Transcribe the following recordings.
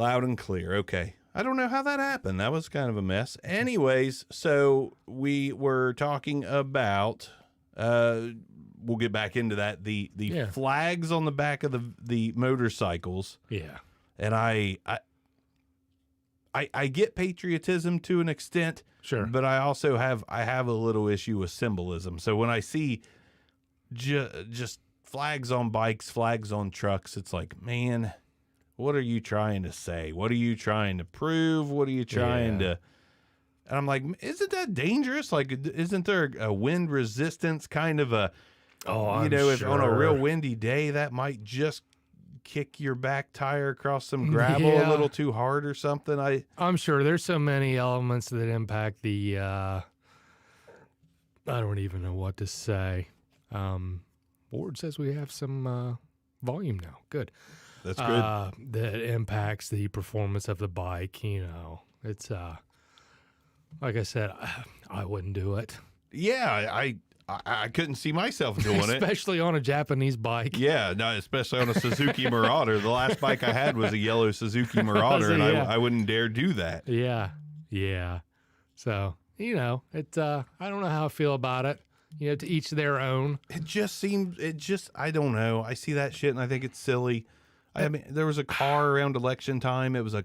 Loud and clear. Okay. I don't know how that happened. That was kind of a mess. Anyways, so we were talking about, we'll get back into that, the flags on the back of the motorcycles. Yeah. And I get patriotism to an extent. Sure. But I also have a little issue with symbolism. So when I see just flags on bikes, flags on trucks, it's like, man, what are you trying to say? What are you trying to prove? What are you trying to... And I'm like, isn't that dangerous? Like, isn't there a wind resistance kind of a... if on a real windy day, that might just kick your back tire across some gravel a little too hard or something. I'm sure there's so many elements that impact the... I don't even know what to say. Board says we have some volume now. Good. That's good. That impacts the performance of the bike. It's like I said, I wouldn't do it. Yeah, I couldn't see myself doing it, especially on a Japanese bike. Yeah, no, especially on a Suzuki Marauder. The last bike I had was a yellow Suzuki Marauder, and I wouldn't dare do that. Yeah. So it's I don't know how I feel about it. To each their own. It just seems, I don't know. I see that shit and I think it's silly. I mean, there was a car around election time. It was a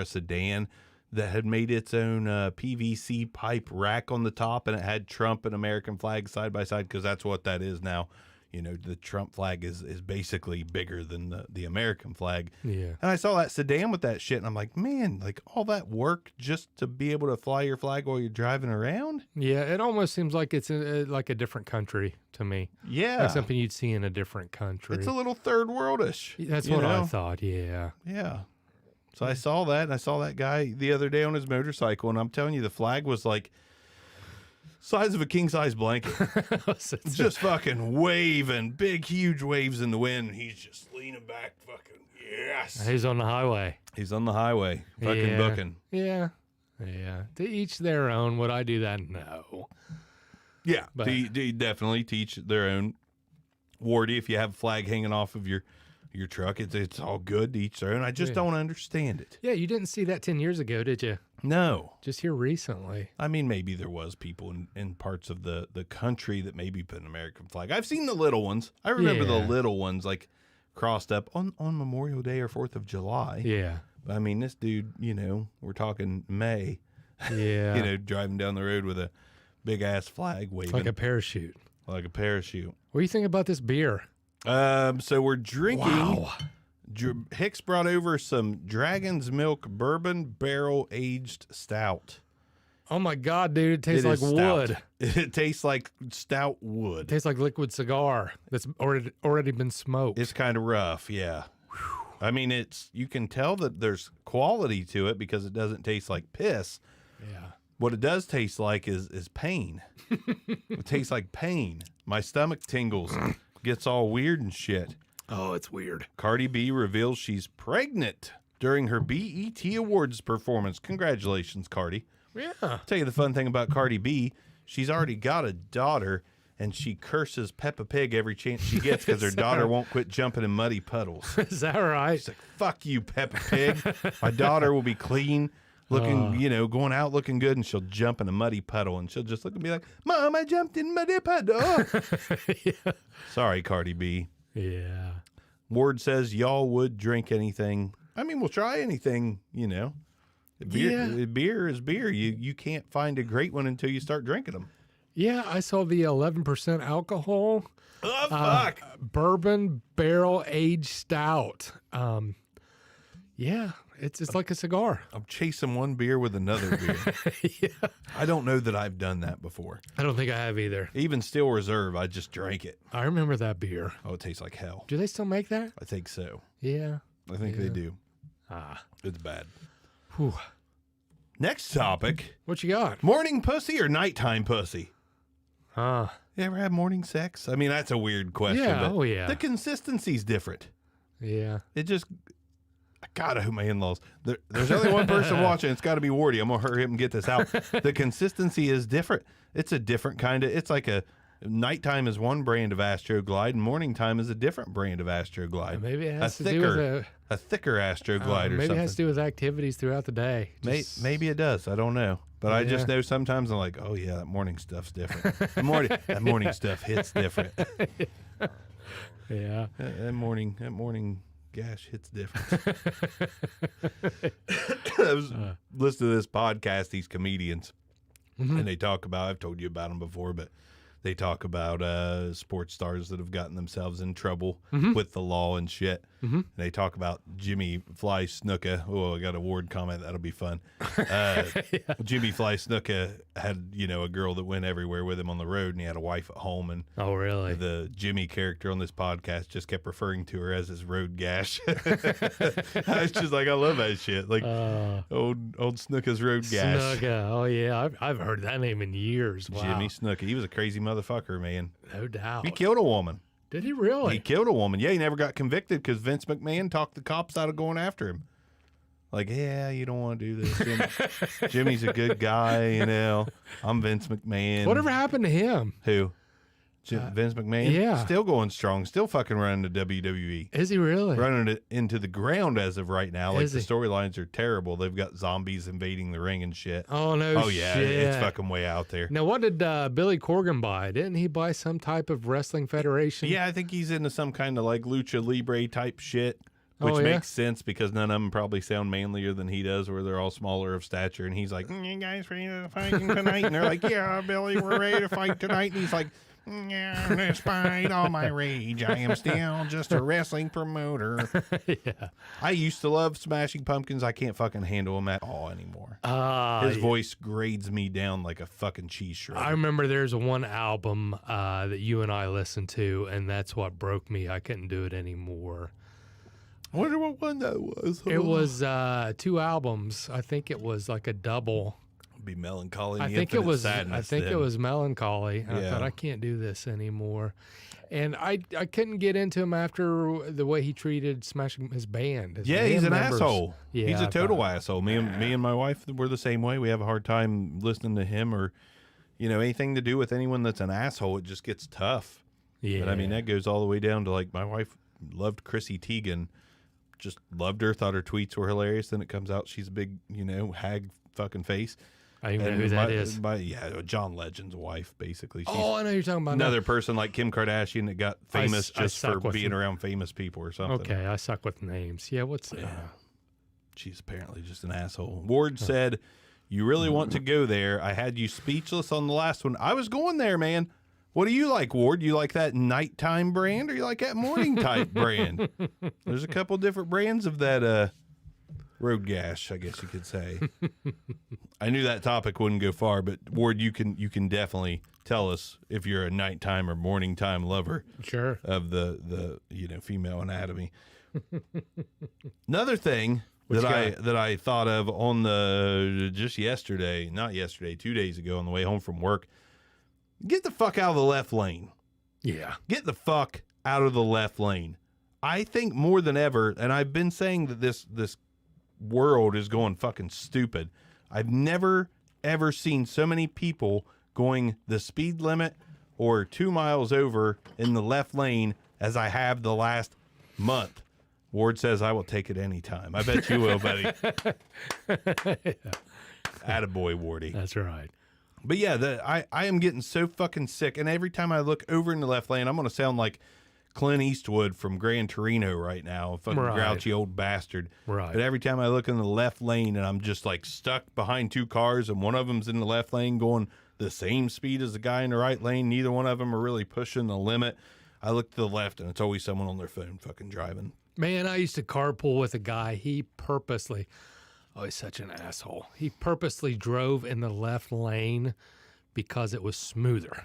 sedan that had made its own PVC pipe rack on the top, and it had Trump and American flag side by side, because that's what that is now. The Trump flag is basically bigger than the American flag. Yeah. And I saw that sedan with that shit, and I'm like, man, like all that work just to be able to fly your flag while you're driving around? Yeah, it almost seems like it's like a different country to me. Yeah. Like something you'd see in a different country. It's a little third worldish. That's what I thought, yeah. Yeah. So I saw that, and I saw that guy the other day on his motorcycle, and I'm telling you, the flag was like size of a king-size blanket. Just fucking waving, big, huge waves in the wind, and he's just leaning back, fucking, yes. He's on the highway. He's on the highway, fucking booking. Yeah. To each their own. Would I do that? No. Yeah, to definitely teach their own. Wardy, if you have a flag hanging off of your truck, it's all good to each their own. I just don't understand it. Yeah, you didn't see that 10 years ago, did you? No. Just here recently. I mean, maybe there was people in parts of the country that maybe put an American flag. I've seen the little ones. I remember the little ones, like, crossed up on Memorial Day or 4th of July. Yeah. But, I mean, this dude, we're talking May. Yeah. Driving down the road with a big-ass flag waving. Like a parachute. Like a parachute. What do you think about this beer? So we're drinking. Wow. Hicks brought over some Dragon's Milk Bourbon Barrel Aged Stout. Oh my God, dude! It tastes like wood. It tastes like stout wood. It tastes like liquid cigar that's already been smoked. It's kind of rough, yeah. I mean, you can tell that there's quality to it because it doesn't taste like piss. Yeah. What it does taste like is pain. It tastes like pain. My stomach tingles, gets all weird and shit. Oh, it's weird. Cardi B reveals she's pregnant during her BET Awards performance. Congratulations, Cardi. Yeah. I'll tell you the fun thing about Cardi B. She's already got a daughter, and she curses Peppa Pig every chance she gets because her daughter won't quit jumping in muddy puddles. Is that right? She's like, fuck you, Peppa Pig. My daughter will be clean, looking, going out looking good, and she'll jump in a muddy puddle, and she'll just look and be like, Mom, I jumped in muddy puddle. Yeah. Sorry, Cardi B. Yeah. Ward says y'all would drink anything. I mean, we'll try anything, Beer is beer. You can't find a great one until you start drinking them. Yeah, I saw the 11% alcohol. Oh, fuck. Bourbon barrel aged stout. Yeah, it's like a cigar. I'm chasing one beer with another beer. Yeah. I don't know that I've done that before. I don't think I have either. Even Steel Reserve, I just drank it. I remember that beer. Oh, it tastes like hell. Do they still make that? I think so. Yeah. I think they do. Ah. It's bad. Whew. Next topic. What you got? Morning pussy or nighttime pussy? Huh. You ever have morning sex? I mean, that's a weird question. Yeah, but oh yeah. The consistency's different. Yeah. It just... God, I hope my in-laws. There's only one person watching. It's got to be Wardy. I'm going to hurry up and get this out. The consistency is different. It's a different kind of... It's like a Nighttime is one brand of Astroglide, and morning time is a different brand of Astroglide. Maybe it has to do with a thicker Astroglide or maybe something. it has to do with activities throughout the day. Maybe it does. I don't know. But I just know sometimes I'm like, oh yeah, that morning stuff's different. That morning stuff hits different. Yeah. That morning gash hits different. I was listening to this podcast, these comedians, and they talk about, I've told you about them before, but they talk about sports stars that have gotten themselves in trouble with the law and shit. And they talk about Jimmy Fly Snuka. Oh, I got a Ward comment. That'll be fun. Jimmy Fly Snuka had, a girl that went everywhere with him on the road, and he had a wife at home. And oh, really? the Jimmy character on this podcast just kept referring to her as his road gash. I was just like, I love that shit. Like old Snuka's road gash. Snuka. Oh, yeah. I've heard that name in years. Wow. Jimmy Snuka. He was a crazy motherfucker, man. No doubt. He killed a woman. Did he really? He killed a woman. Yeah, he never got convicted because Vince McMahon talked the cops out of going after him. Like, yeah, you don't want to do this. Jimmy's a good guy, I'm Vince McMahon. Whatever happened to him? Who? Vince McMahon? Yeah. Still going strong. Still fucking running the WWE. Is he really? Running it into the ground as of right now. Like, Is the he? storylines are terrible. They've got zombies invading the ring and shit. Oh, no Oh, yeah. shit. It's fucking way out there. Now, what did Billy Corgan buy? Didn't he buy some type of wrestling federation? Yeah, I think he's into some kind of like lucha libre type shit, which Oh, yeah? makes sense because none of them probably sound manlier than he does, where they're all smaller of stature. And he's like, you guys ready to fight tonight? And they're like, yeah, Billy, we're ready to fight tonight. And he's like, yeah, despite all my rage, I am still just a wrestling promoter. Yeah. I used to love Smashing Pumpkins. I can't fucking handle him at all anymore. His voice grades me down like a fucking cheese shredder. I remember there's one album that you and I listened to, and that's what broke me. I couldn't do it anymore. I wonder what one that was. It was 2 albums. I think it was like a double. Be Melancholy. I think it was. I think it was Melancholy. And I thought, I can't do this anymore, and I couldn't get into him after the way he treated Smashing his band. His band he's an members. asshole. Yeah, He's a I total thought- asshole. Me and my wife were the same way. We have a hard time listening to him or, anything to do with anyone that's an asshole. It just gets tough. Yeah, But I mean, that goes all the way down to like my wife loved Chrissy Teigen, just loved her, thought her tweets were hilarious. Then it comes out she's a big, hag fucking face. I don't even know who that is. John Legend's wife, basically. She's Oh, I know who you're talking about. another person like Kim Kardashian that got famous I just for suck with being them. around famous people or something. Okay, I suck with names. Yeah, what's She's apparently just an asshole. Ward said, you really want to go there. I had you speechless on the last one. I was going there, man. What do you like, Ward? You like that nighttime brand or you like that morning type brand? There's a couple different brands of that road gash, I guess you could say. I knew that topic wouldn't go far, but Ward, you can definitely tell us if you're a nighttime or morning time lover Sure. of the female anatomy. Another thing What that I thought of on just yesterday, not yesterday, 2 days ago on the way home from work. Get the fuck out of the left lane. Yeah. Get the fuck out of the left lane. I think more than ever, and I've been saying that this world is going fucking stupid. I've never ever seen so many people going the speed limit or 2 miles over in the left lane as I have the last month. Ward says I will take it anytime. I bet you will, buddy. Attaboy, Wardy. That's right. But yeah, I am getting so fucking sick, and every time I look over in the left lane, I'm going to sound like Clint Eastwood from Gran Torino right now, a fucking Right. grouchy old bastard. Right. But every time I look in the left lane and I'm just like stuck behind 2 cars and one of them's in the left lane going the same speed as the guy in the right lane, neither one of them are really pushing the limit. I look to the left and it's always someone on their phone fucking driving. Man, I used to carpool with a guy. He purposely, he's such an asshole. He purposely drove in the left lane because it was smoother.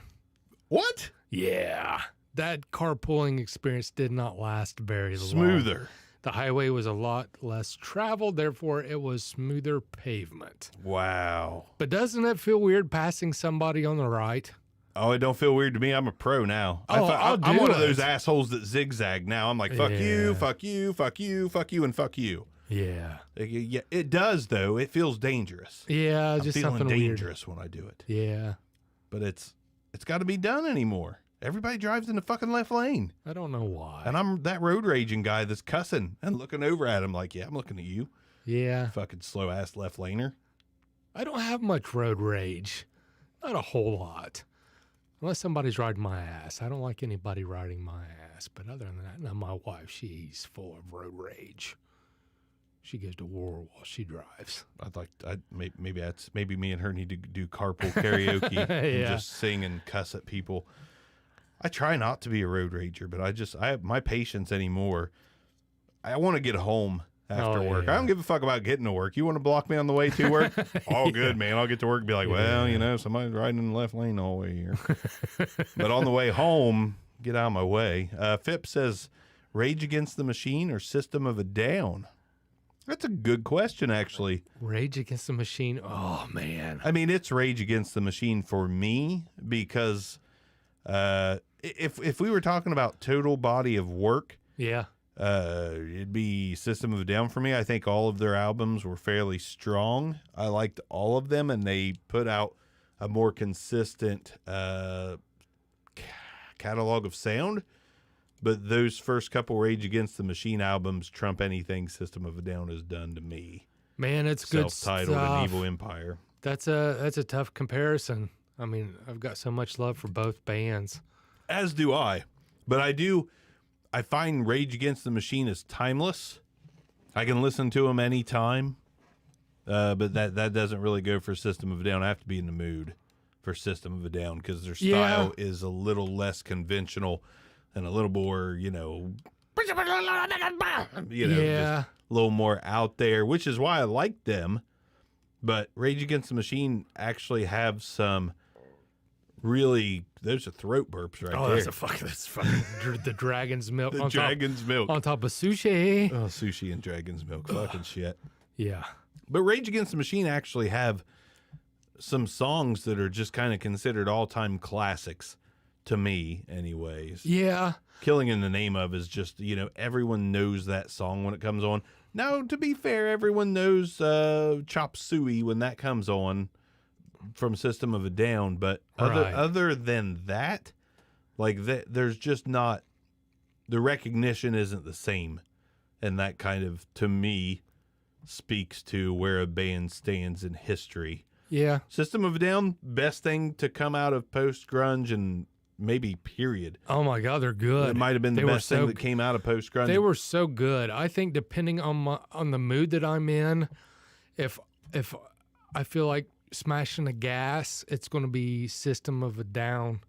What? Yeah. That carpooling experience did not last very long. Smoother. The highway was a lot less traveled, therefore it was smoother pavement. Wow. But doesn't it feel weird passing somebody on the right? Oh, it don't feel weird to me. I'm a pro now. Oh, I'm I'll one do of those it. assholes that zigzag now. I'm like, fuck you, Yeah. fuck you, fuck you, fuck you, and fuck you. Yeah. Yeah, it does though. It feels dangerous. Yeah, I'm just feeling something weird. dangerous when I do it. Yeah. But it's it's got to be done anymore. Everybody drives in the fucking left lane. I don't know why. And I'm that road raging guy that's cussing and looking over at him like, yeah, I'm looking at you. Yeah. Fucking slow ass left laner. I don't have much road rage. Not a whole lot. Unless somebody's riding my ass. I don't like anybody riding my ass. But other than that, now my wife, she's full of road rage. She goes to war while she drives. Maybe me and her need to do carpool karaoke and just sing and cuss at people. I try not to be a road rager, but I have my patience anymore. I want to get home after work. Yeah. I don't give a fuck about getting to work. You want to block me on the way to work? All good, man. I'll get to work and be like, well, somebody's riding in the left lane all the way here. But on the way home, get out of my way. Phip says, Rage Against the Machine or System of a Down? That's a good question, actually. Rage Against the Machine? Oh, man. I mean, it's Rage Against the Machine for me because if we were talking about total body of work, yeah, it'd be System of a Down for me. I think all of their albums were fairly strong. I liked all of them, and they put out a more consistent catalog of sound. But those first couple Rage Against the Machine albums trump anything System of a Down has done to me. Man, it's good stuff. Self-titled and Evil Empire. That's a tough comparison. I mean, I've got so much love for both bands. As do I. But I find Rage Against the Machine is timeless. I can listen to them anytime. But that doesn't really go for System of a Down. I have to be in the mood for System of a Down because their style is a little less conventional and a little more, just a little more out there, which is why I like them. But Rage Against the Machine actually have some really, those are throat burps right there. Oh, that's fucking the dragon's milk. The dragon's milk. On top of sushi. Oh, sushi and dragon's milk. Fucking shit. Yeah. But Rage Against the Machine actually have some songs that are just kind of considered all-time classics. To me, anyways. Yeah. Killing in the Name of is just, everyone knows that song when it comes on. Now, to be fair, everyone knows Chop Suey when that comes on from System of a Down. But other than that, there's just not, the recognition isn't the same. And that kind of, to me, speaks to where a band stands in history. Yeah. System of a Down, best thing to come out of post-grunge and maybe period. Oh my God, they're good. It might have been the best thing that came out of post-grunge. They were so good. I think depending on the mood that I'm in, if I feel like smashing the gas, it's going to be System of a Down.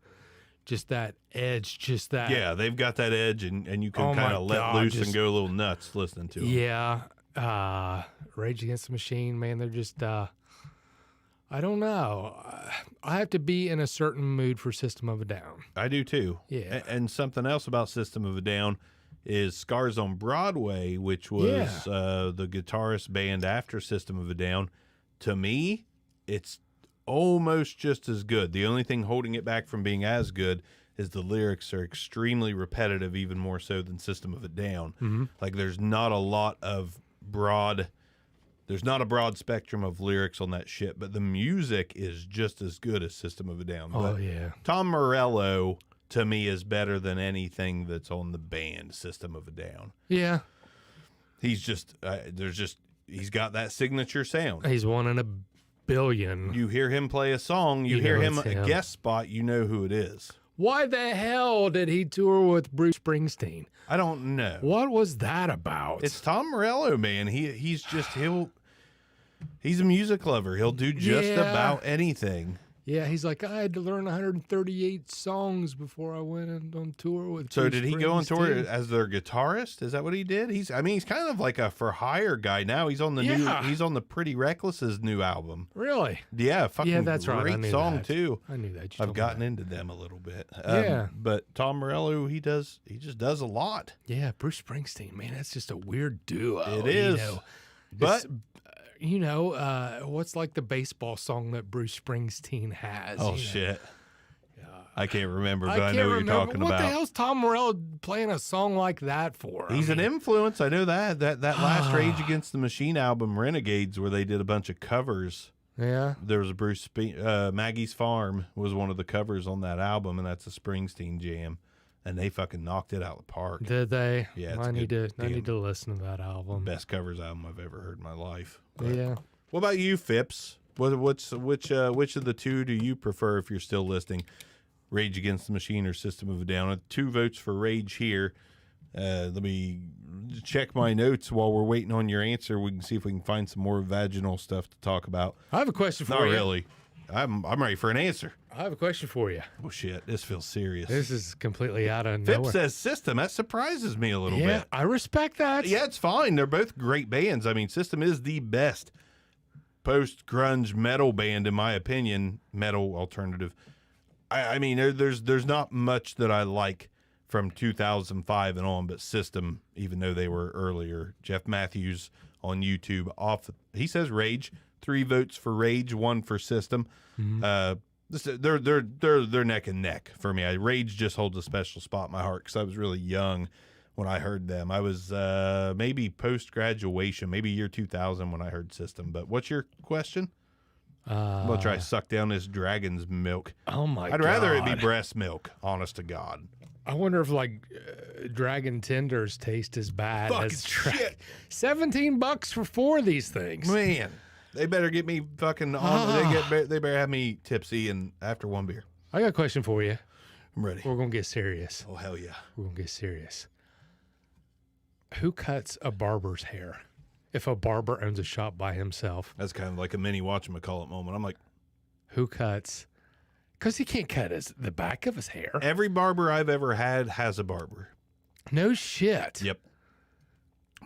Just that edge, just that. Yeah, they've got that edge, and you can kind of let loose and go a little nuts listening to them. Yeah. Rage Against the Machine, man, they're just... I don't know. I have to be in a certain mood for System of a Down. I do too. Yeah. And something else about System of a Down is Scars on Broadway, which was the guitarist band after System of a Down. To me, it's almost just as good. The only thing holding it back from being as good is the lyrics are extremely repetitive, even more so than System of a Down. Mm-hmm. Like there's not a lot of There's not a broad spectrum of lyrics on that shit, but the music is just as good as System of a Down. Oh, yeah. Tom Morello, to me, is better than anything that's on the band System of a Down. Yeah. He's just, he's got that signature sound. He's one in a billion. You hear him play a song, you hear him a guest spot, you know who it is. Why the hell did he tour with Bruce Springsteen? I don't know. What was that about? It's Tom Morello, man. He's a music lover. He'll do just about anything. Yeah, he's like, I had to learn 138 songs before I went on tour with So Bruce did he go on tour Springsteen. as their guitarist? Is that what he did? He's kind of like a for hire guy now. He's on the he's on the Pretty Reckless's new album. Really? Yeah, fucking that's right. great song too. I knew that. I've gotten into them a little bit. Yeah. But Tom Morello, he just does a lot. Yeah, Bruce Springsteen, man, that's just a weird duo. It is. But what's like the baseball song that Bruce Springsteen has? Oh shit. I can't remember, but I I know what you're talking what about. What the hell's Tom Morello playing a song like that for? He's an influence. I know that. That last Rage Against the Machine album, Renegades, where they did a bunch of covers Yeah. There was a Maggie's Farm was one of the covers on that album, and that's a Springsteen jam, and they fucking knocked it out of the park. Did they? Yeah, it's I a need good to. I need to listen to that album. Best covers album I've ever heard in my life. But Yeah. what about you, Phipps? Which of the two do you prefer if you're still listening? Rage Against the Machine or System of a Down? 2 votes for Rage here. Let me check my notes while we're waiting on your answer. We can see if we can find some more vaginal stuff to talk about. I have a question for Not you. really. I'm ready for an answer. I have a question for you. Oh shit, this feels serious. This is completely out of Phipps nowhere. says System. That surprises me a little Yeah, bit. I respect that. Yeah, it's fine. They're both great bands. I mean, System is the best post-grunge metal band, in my opinion. Metal alternative. I mean, there's not much that I like from 2005 and on, but System, even though they were earlier. Jeff Matthews on YouTube he says Rage. 3 votes for Rage, 1 for System. They're neck and neck for me. Rage just holds a special spot in my heart because I was really young when I heard them. I was maybe post-graduation, maybe year 2000 when I heard System. But what's your question? I'm going to try to suck down this dragon's milk. Oh, my God. I'd rather it be breast milk, honest to God. I wonder if, like, Dragon Tenders taste as bad Fucking as shit. $17 for 4 of these things. Man, they better get me fucking on. They better have me tipsy and after 1 beer. I got a question for you. I'm ready. We're going to get serious. Oh, hell yeah. We're going to get serious. Who cuts a barber's hair? If a barber owns a shop by himself, That's kind of like a mini whatchamacallit moment. I'm like, who cuts? Because he can't cut the back of his hair. every barber I've ever had has a barber. No shit. Yep.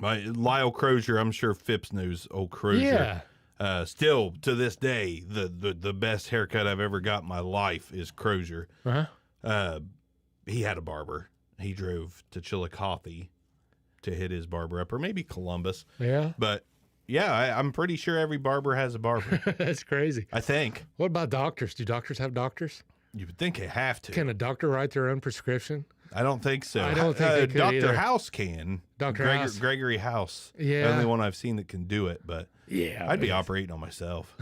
Lyle Crozier, I'm sure Phipps knows old Crozier. Yeah. Still, to this day, the best haircut I've ever got in my life is Crozier. Uh-huh. He had a barber. He drove to Chillicothe to hit his barber up, or maybe Columbus. Yeah. But yeah, I'm pretty sure every barber has a barber. That's crazy. I think. What about doctors? Do doctors have doctors? You would think they have to. Can a doctor write their own prescription? I don't think so. I don't think they could Dr. either. House can. Dr. House. Gregory House. Yeah. The only one I've seen that can do it, but Yeah. I'd be operating on myself.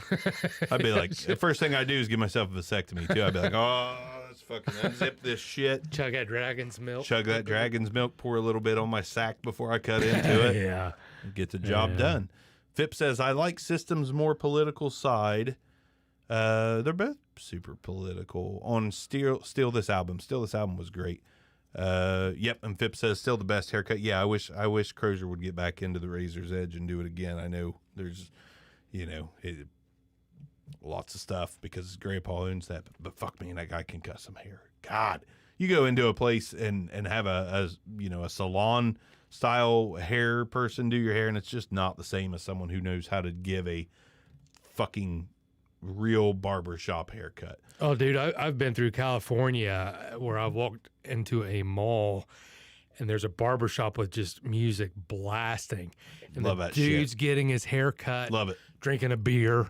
I'd be like, the first thing I do is give myself a vasectomy too. I'd be like, oh, let's fucking unzip this shit. Chug that dragon's milk. Chug that dragon's milk, pour a little bit on my sack before I cut into it. Yeah. Get the job done. Phipps says, I like System's more political side. They're both super political. On Steal This Album. Steal This Album was great. Yep, and Phipps says, still the best haircut. Yeah, I wish Crozier would get back into the Razor's Edge and do it again. I know there's, lots of stuff because his grandpa owns that. But fuck, man, that guy can cut some hair. God, you go into a place and have a salon style hair person do your hair, and it's just not the same as someone who knows how to give a fucking real barbershop haircut. Oh, dude, I've been through California where I've walked into a mall and there's a barbershop with just music blasting. And Love the that dude's shit. getting his hair cut, Love it. drinking a beer.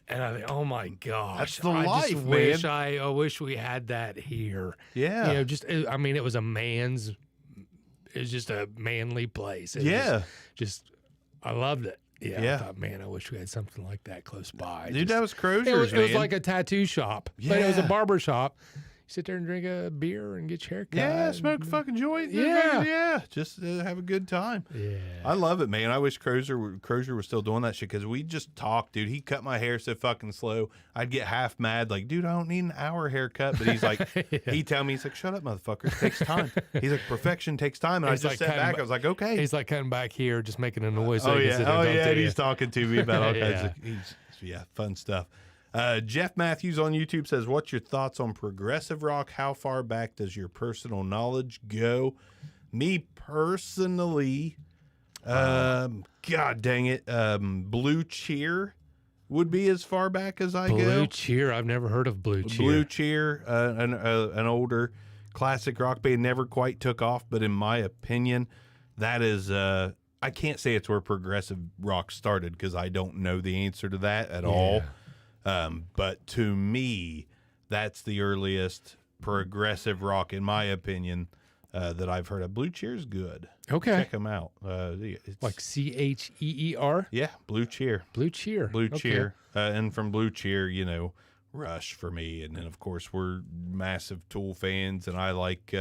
And I think, oh my gosh. That's the I life, just man. I wish we had that here. Yeah. It was just a manly place. It was just I loved it. Yeah. I thought, man, I wish we had something like that close by. Dude, that was Crozier's, It was man. like a tattoo shop, but it was a Yeah. barber shop. You sit there and drink a beer and get your hair cut. Yeah, smoke a fucking joint. Yeah. Yeah. Just have a good time. Yeah. I love it, man. I wish Crozier was still doing that shit because we just talked, dude. He cut my hair so fucking slow. I'd get half mad, like, dude, I don't need an hour haircut. But he's like, he'd tell me, he's like, shut up, motherfucker. It takes time. He's like, perfection takes time. And He's I just like sat back. I was like, okay. He's like cutting back here, just making a noise. Oh, so he yeah. can sit there and talk to And you. he's talking to me about all kinds Yeah. of fun stuff. Jeff Matthews on YouTube says, what's your thoughts on progressive rock? How far back does your personal knowledge go? Me personally, God dang it, Blue Cheer would be as far back as I go. Blue Cheer. I've never heard of Blue Cheer. Blue Cheer, an older classic rock band, never quite took off, but in my opinion, that is, I can't say it's where progressive rock started because I don't know the answer to that at all. But to me, that's the earliest progressive rock, in my opinion. that I've heard of. Blue Cheer's good. Okay. Check them out. It's, Like CHEER? yeah, Blue Cheer. Blue Cheer. Blue Okay. Cheer. And from Blue Cheer, you know, Rush for me. And then, of course, we're massive Tool fans. And I like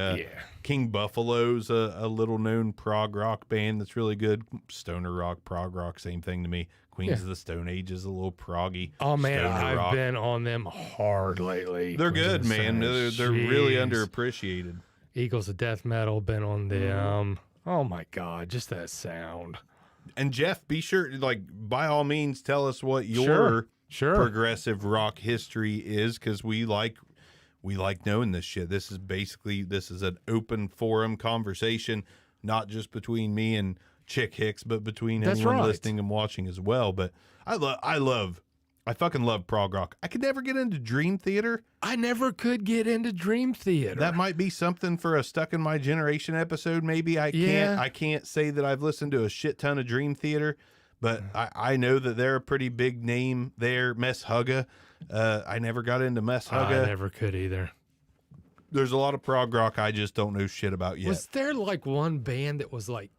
King Buffalo's a little-known prog rock band that's really good. Stoner rock, prog rock, same thing to me. Queens of the Stone Age is a little proggy. Oh, man, stoner I've rock. been on them hard lately. They're Queens of good, the man. Stone Age. They're really Jeez. underappreciated. Eagles of Death Metal, been on them. Oh, my God, just that sound. And Jeff, be sure, like, by all means, tell us what your Sure. progressive rock history is, because we like knowing this shit. This is an open forum conversation, not just between me and Chick Hicks, but between That's anyone right. listening and watching as well. But I fucking love prog rock. I could never get into Dream Theater. I never could get into Dream Theater. That might be something for a Stuck in My Generation episode. Maybe I can't say that I've listened to a shit ton of Dream Theater, but I know that they're a pretty big name there. Mess Hugga. I never got into Mess Hugga. I never could either. There's a lot of prog rock I just don't know shit about yet. Was there like one band that was like,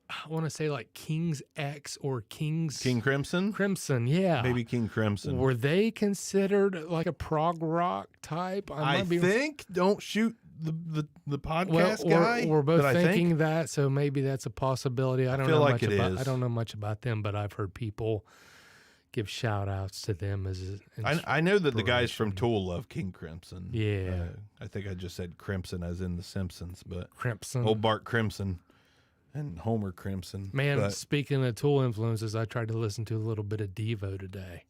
I want to say like King's X or King Crimson? Crimson? Yeah. Maybe King Crimson. Were they considered like a prog rock type? I think, don't shoot the podcast well, guy. We're both but thinking that, so maybe that's a possibility. I don't feel know like much it about. is. I don't know much about them, but I've heard people give shout outs to them as. I know that the guys from Tool love King Crimson. Yeah. I think I just said Crimson as in The Simpsons, but Crimson. old Bart Crimson and Homer Crimson. Man, But speaking of Tool influences, I tried to listen to a little bit of Devo today.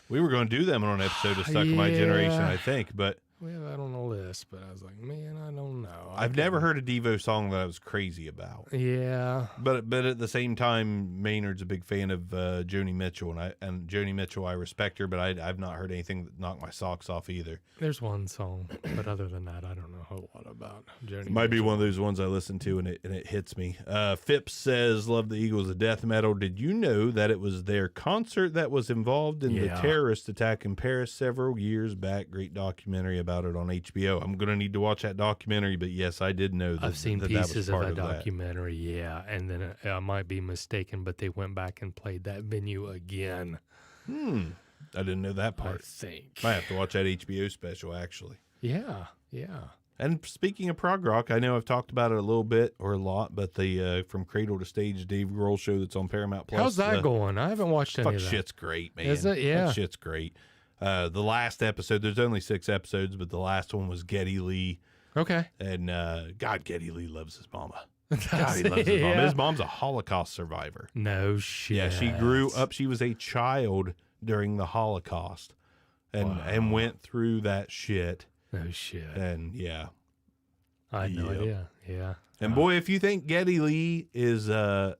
we were going to do them on an episode of Stuck in My Generation, Yeah. I think, but We have that on the list, but I was like, man, I don't know. I've never heard a Devo song that I was crazy about. Yeah. But at the same time, Maynard's a big fan of Joni Mitchell, and Joni Mitchell, I respect her, but I've not heard anything that knocked my socks off either. There's one song, but other than that, I don't know a whole lot about Joni Might be Mitchell. one of those ones I listen to and it hits me. Phipps says, love the Eagles of Death Metal. Did you know that it was their concert that was involved in the Yeah. terrorist attack in Paris several years back? Great documentary about it on HBO. I'm going to need to watch that documentary, but yes, I did know that. I've seen that was pieces of part that documentary, yeah, and then I might be mistaken, but they went back and played that venue again. I didn't know that I part. think. Might have to watch that HBO special, actually. Yeah. And speaking of prog rock, I know I've talked about it a little bit or a lot, but the From Cradle to Stage Dave Grohl show that's on Paramount Plus. How's that going? I haven't watched any Fuck, of that. shit's great, man. Is it? Yeah. That shit's great. The last episode, there's only 6 episodes, but the last one was Geddy Lee. Okay. And God, Geddy Lee loves his mama. God, he loves his mama. Yeah. His mom's a Holocaust survivor. No shit. Yeah, she grew up. She was a child during the Holocaust and went through that shit. No shit. And yeah. I had no Yep. idea. Yeah. And boy, if you think Geddy Lee is, I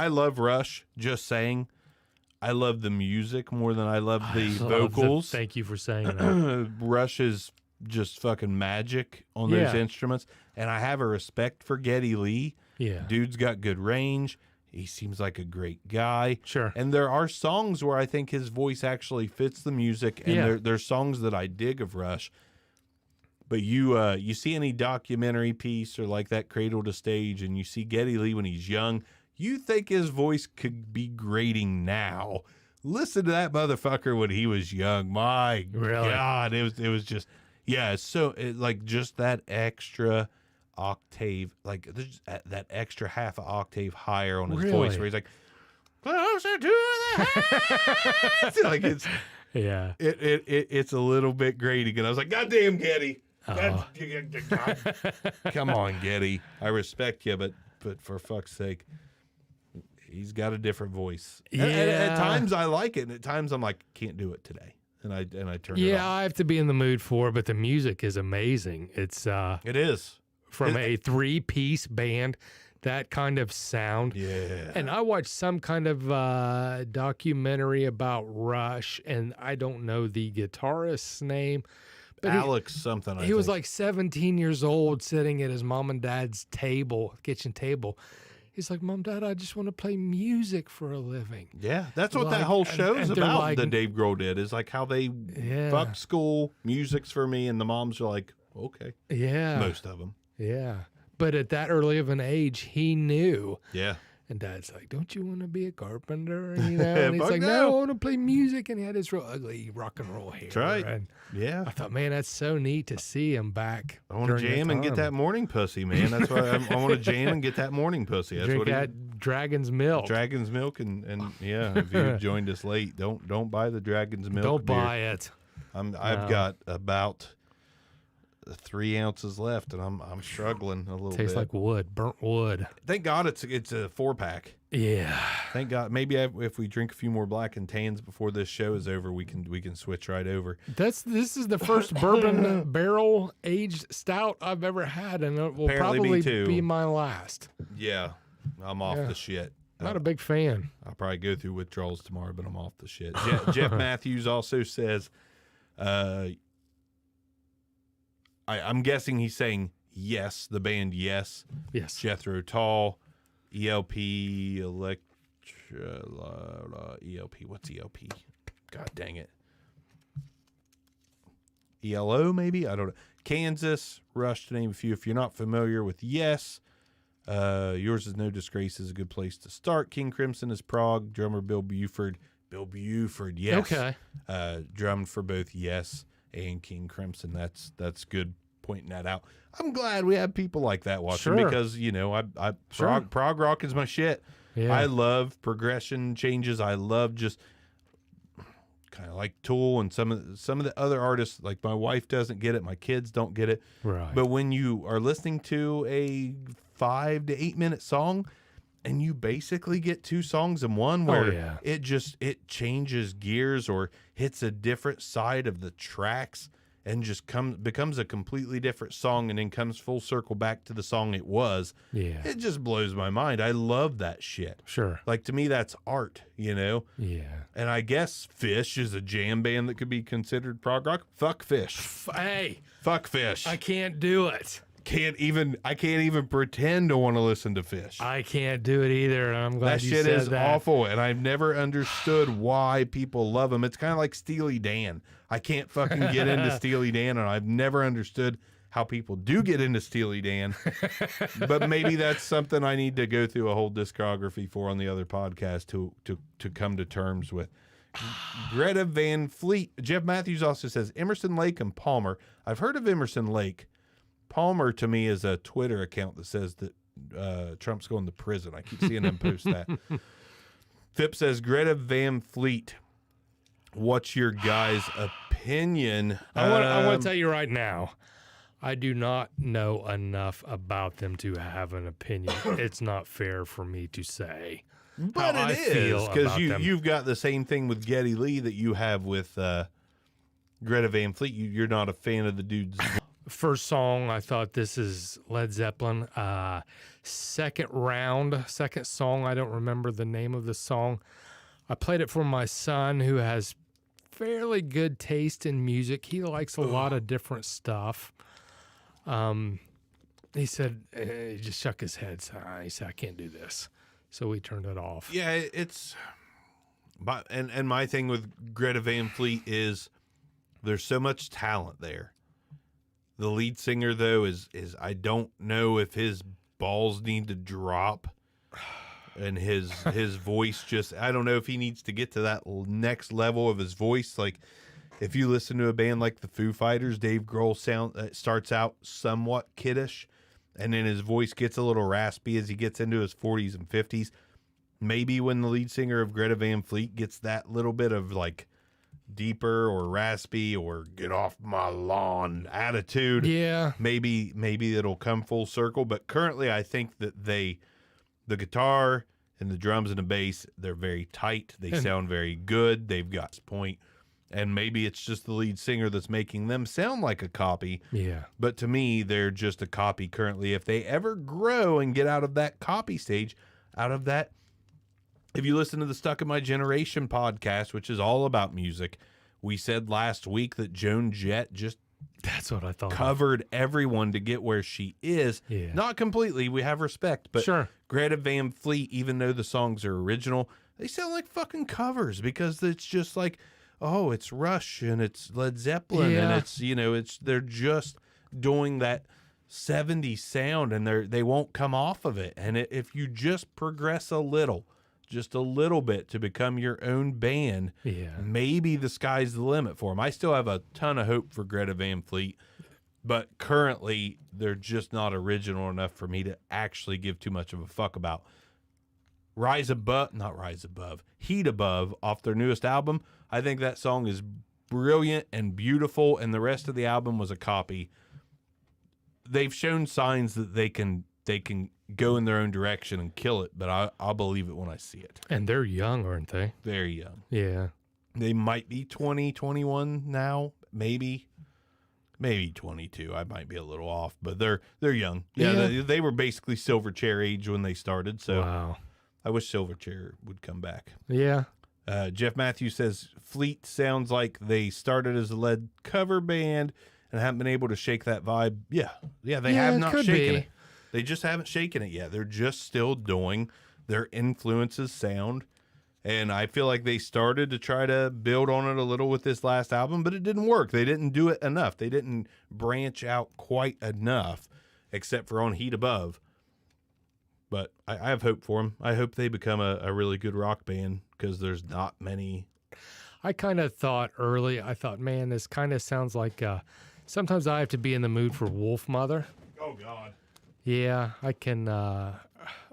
love Rush, just saying. I love the music more than I love the vocals. Thank you for saying that. Rush is just fucking magic on those Yeah. instruments. And I have a respect for Geddy Lee. Yeah. Dude's got good range. He seems like a great guy. Sure. And there are songs where I think his voice actually fits the music. And Yeah. there's songs that I dig of Rush. But you see any documentary piece or like that Cradle to Stage and you see Geddy Lee when he's young, you think his voice could be grating now. Listen to that motherfucker when he was young. My Really? God, it was just, yeah, it's so, like just that extra octave, like there's that extra half an octave higher on his voice Really? where he's like, closer to the heavens. Like Yeah. it's a little bit grating. And I was like, God damn, Geddy. Oh. God. Come on, Geddy. I respect you, but for fuck's sake, he's got a different voice. And at Yeah. times I like it, and at times I'm like, can't do it today, and I turn it Yeah, off. I have to be in the mood for it, but the music is amazing. It's It is. from a 3-piece band, that kind of sound. Yeah. And I watched some kind of documentary about Rush, and I don't know the guitarist's name, but Alex something. he was like 17 years old, sitting at his mom and dad's kitchen table. He's like, Mom, Dad, I just want to play music for a living. yeah, that's what that like- whole and- show's and they're about. like- that Dave Grohl did is like how they Yeah. fuck school, music's for me, and the moms are like, okay, Yeah. most of them. Yeah. But at that early of an age, he knew. Yeah. And Dad's like, "Don't you want to be a carpenter?" You know, and he's Fuck like, no. "No, I want to play music." And he had his real ugly rock and roll hair. That's right. And Yeah. I thought, man, that's so neat to see him back. I want to jam and get that morning pussy, man. That's why I want to jam and get that morning pussy. That's Drink what that dragon's milk. Dragon's milk and yeah. If you joined us late, don't buy the Dragon's milk. Don't beer. buy it. I've got about 3 ounces left, and I'm struggling a little bit. Tastes like wood, burnt wood. Thank God it's a 4-pack. Yeah. Thank God. Maybe if we drink a few more black and tans before this show is over, we can switch right over. This is the first bourbon barrel aged stout I've ever had, and it will Apparently probably be my last. Yeah, I'm off the shit. Not a big fan. I'll probably go through withdrawals tomorrow, but I'm off the shit. Jeff Matthews also says, I'm guessing he's saying Yes, the band Yes. Yes. Jethro Tull, ELP, ELP. What's ELP? God dang it. ELO, maybe? I don't know. Kansas, Rush, to name a few. If you're not familiar with Yes, Yours Is No Disgrace is a good place to start. King Crimson is Prague. Drummer Bill Buford. Bill Buford, yes. Okay. Drummed for both Yes and King Crimson. That's good pointing that out. I'm glad we have people like that watching because, you know, prog rock is my shit. Yeah. I love progression changes. I love just kind of like Tool and some of the other artists. Like my wife doesn't get it, my kids don't get it. Right. But when you are listening to a 5 to 8 minute song and you basically get 2 songs in one where it changes gears or hits a different side of the tracks and just becomes a completely different song and then comes full circle back to the song it was. Yeah. It just blows my mind. I love that shit. Sure. Like, to me, that's art, you know? Yeah. And I guess Fish is a jam band that could be considered prog rock. Fuck Fish. Hey. Fuck Fish. I can't do it. I can't even pretend to want to listen to Fish. I can't do it either. And I'm glad That you shit said is that. awful, and I've never understood why people love him. It's kind of like Steely Dan. I can't fucking get into Steely Dan, and I've never understood how people do get into Steely Dan. But maybe that's something I need to go through a whole discography for on the other podcast to come to terms with. Greta Van Fleet. Jeff Matthews also says Emerson, Lake, and Palmer. I've heard of Emerson, Lake. Palmer, to me, is a Twitter account that says that Trump's going to prison. I keep seeing them post that. Phip says, Greta Van Fleet, what's your guys' opinion? I want to tell you right now, I do not know enough about them to have an opinion. It's not fair for me to say. But how it I is, feel because about them. you've got the same thing with Geddy Lee that you have with Greta Van Fleet. You're not a fan of the dude's... First song, I thought this is Led Zeppelin. Second song, I don't remember the name of the song. I played it for my son who has fairly good taste in music. He likes a lot of different stuff. He said, he just shook his head. So he said, I can't do this. So we turned it off. Yeah, it's... And my thing with Greta Van Fleet is there's so much talent there. The lead singer, though, is I don't know if his balls need to drop and his voice just, I don't know if he needs to get to that next level of his voice. Like, if you listen to a band like the Foo Fighters, Dave Grohl starts out somewhat kiddish, and then his voice gets a little raspy as he gets into his 40s and 50s. Maybe when the lead singer of Greta Van Fleet gets that little bit of, like, deeper or raspy or get off my lawn attitude, yeah, maybe it'll come full circle. But currently I think that the guitar and the drums and the bass, they're very tight, they sound very good, they've got point, and maybe it's just the lead singer that's making them sound like a copy. Yeah, but to me, they're just a copy currently. If they ever grow and get out of that copy stage, out of that, if you listen to the Stuck in My Generation podcast, which is all about music, we said last week that Joan Jett just that's what I thought. Covered everyone to get where she is. Yeah. Not completely. We have respect. But sure. Greta Van Fleet, even though the songs are original, they sound like fucking covers because it's just like, oh, it's Rush and it's Led Zeppelin and it's, you know, they're just doing that 70s sound, and they won't come off of it. And if you just progress just a little bit to become your own band, maybe the sky's the limit for them. I still have a ton of hope for Greta Van Fleet, but currently they're just not original enough for me to actually give too much of a fuck about. Heat Above off their newest album. I think that song is brilliant and beautiful, and the rest of the album was a copy. They've shown signs that they can go in their own direction and kill it, but I'll believe it when I see it. And they're young, aren't they? Very young. Yeah. They might be 20, 21 now, maybe 22. I might be a little off, but they're young. Yeah. They were basically Silverchair age when they started, so wow. I wish Silverchair would come back. Yeah. Jeff Matthews says Fleet sounds like they started as a lead cover band and haven't been able to shake that vibe. Yeah, they have not shaken it. They just haven't shaken it yet. They're just still doing their influences sound. And I feel like they started to try to build on it a little with this last album, but it didn't work. They didn't do it enough. They didn't branch out quite enough, except for on Heat Above. But I have hope for them. I hope they become a really good rock band, because there's not many. I kind of thought early, man, this kind of sounds like sometimes I have to be in the mood for Wolf Mother. Oh, God. Yeah, I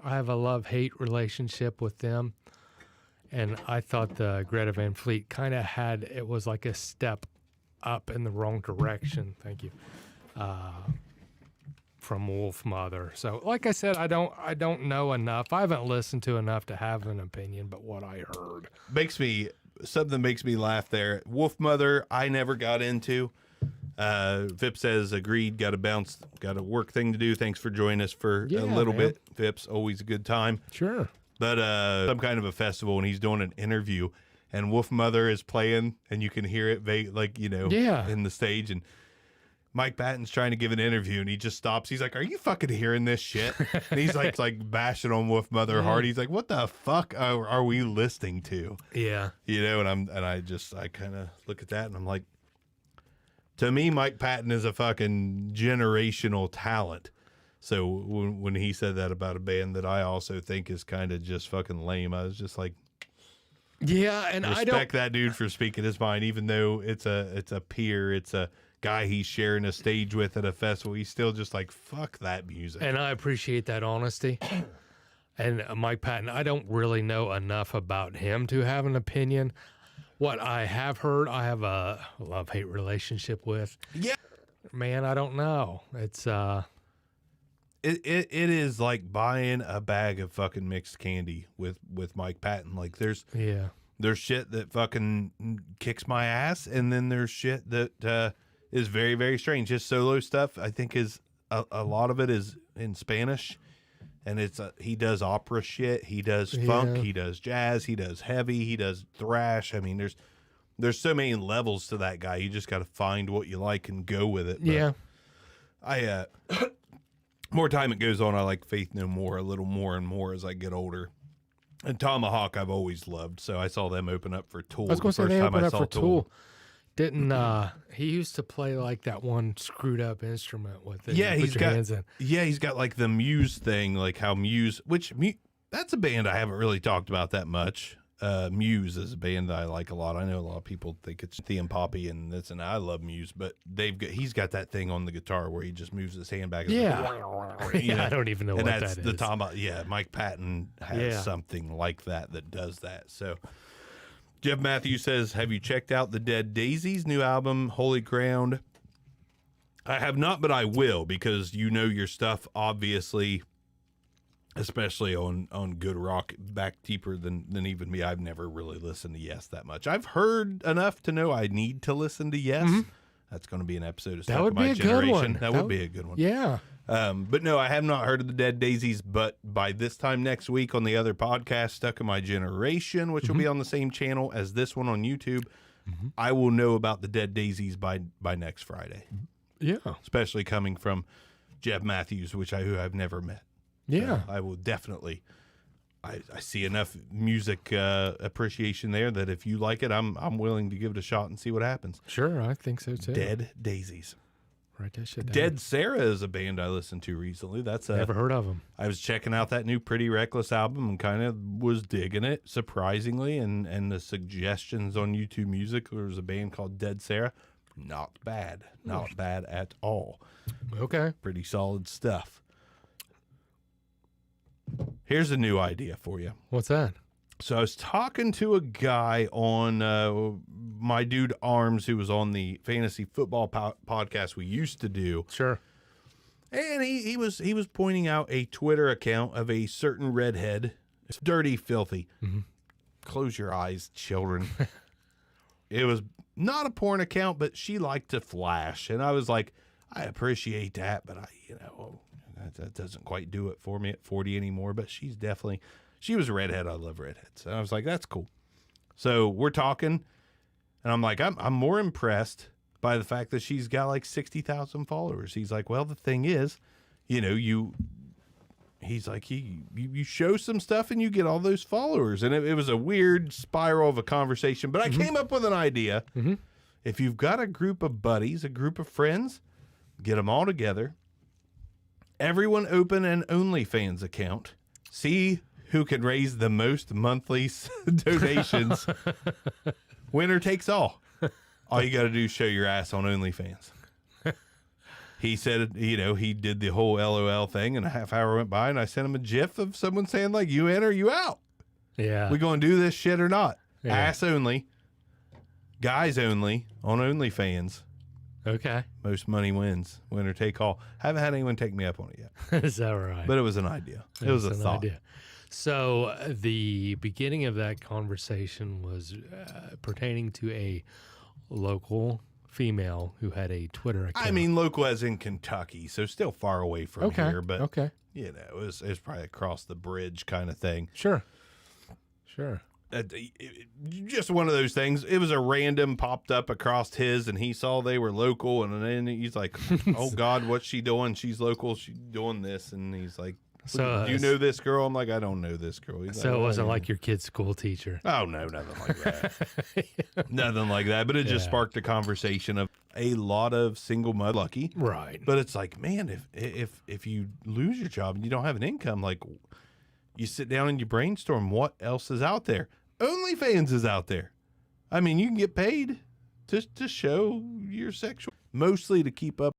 have a love-hate relationship with them. And I thought the Greta Van Fleet kind of it was like a step up in the wrong direction. Thank you. From Wolf Mother. So like I said, I don't know enough. I haven't listened to enough to have an opinion, but what I heard something makes me laugh there. Wolf Mother, I never got into. Vip says, agreed, got a work thing to do. Thanks for joining us for a little bit. Vip's always a good time. Sure. But some kind of a festival, and he's doing an interview, and Wolf Mother is playing, and you can hear it in the stage, and Mike Patton's trying to give an interview, and he just stops. He's like, "Are you fucking hearing this shit?" And he's like bashing on Wolf Mother hard. He's like, "What the fuck are we listening to?" Yeah. And I kind of look at that, and I'm like, to me, Mike Patton is a fucking generational talent. So when he said that about a band that I also think is kind of just fucking lame, I was just like, yeah, and I respect that dude for speaking his mind, even though it's a peer, it's a guy he's sharing a stage with at a festival. He's still just like, fuck that music. And I appreciate that honesty. And Mike Patton, I don't really know enough about him to have an opinion. What I have heard, I have a love-hate relationship with. Yeah. Man, I don't know. It's It is like buying a bag of fucking mixed candy with Mike Patton. Like there's shit that fucking kicks my ass, and then there's shit that is very, very strange. His solo stuff, I think, is a lot of it is in Spanish, and he does opera shit, he does funk, he does jazz, he does heavy, he does thrash. I mean, there's so many levels to that guy. You just got to find what you like and go with it. But I more time it goes on, I like Faith No More a little more and more as I get older. And Tomahawk I've always loved, so I saw them open up for Tool. I was going to say they opened up for Tool. Didn't he used to play like that one screwed up instrument with it? Yeah, he's got like the Muse thing, like how Muse, that's a band I haven't really talked about that much. Muse is a band that I like a lot. I know a lot of people think it's Thea and Poppy, and I love Muse, but he's got that thing on the guitar where he just moves his hand back. I don't even know what that is. The Mike Patton has something like that does that. So Jeff Matthews says, have you checked out the Dead Daisies' new album, Holy Ground? I have not, but I will, because you know your stuff, obviously. Especially on good rock, back deeper than even me. I've never really listened to Yes that much. I've heard enough to know I need to listen to Yes. Mm-hmm. That's going to be an episode of Stuck in My Generation. That would be a good one. Yeah. But no, I have not heard of the Dead Daisies, but by this time next week on the other podcast, Stuck in My Generation, which will be on the same channel as this one on YouTube, I will know about the Dead Daisies by next Friday. Yeah. Especially coming from Jeff Matthews, who I've never met. Yeah, I will definitely. I see enough music appreciation there that if you like it, I'm willing to give it a shot and see what happens. Sure, I think so too. Dead Daisies. Write that shit down. Dead Sarah is a band I listened to recently. That's Never heard of them. I was checking out that new Pretty Reckless album and kind of was digging it, surprisingly. And the suggestions on YouTube Music, there was a band called Dead Sarah. Not bad. Not bad at all. Okay. Pretty solid stuff. Here's a new idea for you. What's that? So I was talking to a guy on My Dude Arms, who was on the fantasy football podcast we used to do. Sure. And he was pointing out a Twitter account of a certain redhead. It's dirty, filthy. Mm-hmm. Close your eyes, children. It was not a porn account, but she liked to flash. And I was like, I appreciate that, but that doesn't quite do it for me at 40 anymore. But she was a redhead. I love redheads. And I was like, that's cool. So we're talking, and I'm like, I'm more impressed by the fact that she's got like 60,000 followers. He's like, well, the thing is, he's like, you show some stuff and you get all those followers. And it was a weird spiral of a conversation, but I came up with an idea. Mm-hmm. If you've got a group of buddies, a group of friends, get them all together. Everyone open an OnlyFans account. See who can raise the most monthly donations. Winner takes all. All you got to do is show your ass on OnlyFans. He said, he did the whole LOL thing, and a half hour went by, and I sent him a GIF of someone saying, like, you in or you out? Yeah. We going to do this shit or not? Yeah. Ass only. Guys only on OnlyFans. Okay. Most money wins. Winner take all. Haven't had anyone take me up on it yet. Is that right? But it was an idea. It was a an thought. idea. So the beginning of that conversation was pertaining to a local female who had a Twitter account. I mean, local as in Kentucky, so still far away from here, but okay. It was probably across the bridge kind of thing. Sure. Just one of those things. It was a random popped up across his, and he saw they were local, and then he's like, "Oh God, what's she doing? She's local. She's doing this," and he's like, So "Do you know this girl?" I'm like, "I don't know this girl." He's so like, it wasn't "Oh, like your kid's school teacher. Oh no, nothing like that. Nothing like that. But it just sparked a conversation of a lot of single mud lucky. Right. But it's like, man, if you lose your job and you don't have an income, like you sit down and you brainstorm what else is out there. OnlyFans is out there. I mean, you can get paid to show your sexual, mostly to keep up